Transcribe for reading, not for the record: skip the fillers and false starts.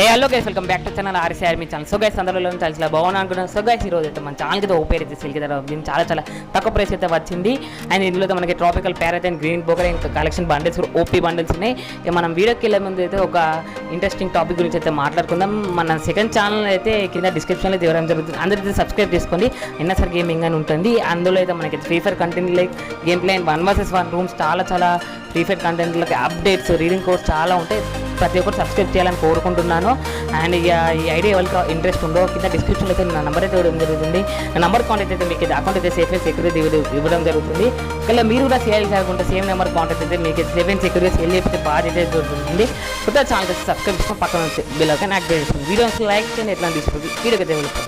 Hello guys, welcome back to channel RC army channel. So guys అందరిలో చాలా బాగున్నా అనుకున్నాను. సో గైస్ ఈరోజు అయితే మన ఛానల్ అయితే ఓపెన్ అయితే సెల్ కదా చాలా తక్కువ ప్రైస్ అయితే వచ్చింది. అండ్ ఇందులో అయితే మనకి tropical parrot and green broker ఇంకా కలెక్షన్ బండిల్స్ ఓపీ బండిల్స్ ఉన్నాయి. ఇక మనం వీడియోకి వెళ్ళే ముందు అయితే ఒక ఇంట్రెస్టింగ్ టాపిక్ గురించి అయితే మాట్లాడుకుందాం. మన సెకండ్ ఛానల్ అయితే కింద డిస్క్రిప్షన్లో ఇవ్వడం జరుగుతుంది. అందరికీ సబ్స్క్రైబ్ చేసుకోండి. ఎన్ఎస్ఆర్ గేమింగ్ అని ఉంటుంది. అందులో అయితే మనకి Free Fire content like game play 1vs1 rooms చాలా ఫ్రీ ఫైర్ కంటెంట్లకి అప్డేట్స్, రీడింగ్ కోర్స్ చాలా ఉంటాయి. ప్రతి ఒక్కరు సబ్స్క్రైబ్ చేయాలని కోరుకుంటున్నాను. అండ్ ఇక ఈ ఐడియా ఎవరికి ఇంట్రెస్ట్ ఉందో కింద డిస్క్రిప్షన్లో అయితే నా నెంబర్ అయితే ఇవ్వడం జరుగుతుంది. నా నెంబర్ కాంటాక్ట్ అయితే మీకు అకౌంట్ అయితే సేఫ్ అండ్ సెక్యూరిటీ ఇవ్వడం జరుగుతుంది. ఇలా మీరు కూడా సేల్ కాకుండా సేమ్ నెంబర్ కాంటాక్ట్ అయితే మీకు సేఫ్ అండ్ సెక్యూరిటీ సేల్ చేస్తే బాగా అయితే జరుగుతుంది. కొత్త ఛానల్ అయితే సబ్స్క్రైబ్ చేసుకొని పక్కన బెల్ ఐకాన్ యాక్టివేట్ చేస్తుంది. వీడియోస్ లైక్ చేయండి. ఎట్లా తీసుకుంటుంది వీడియోకి అయితే వెళ్తాం.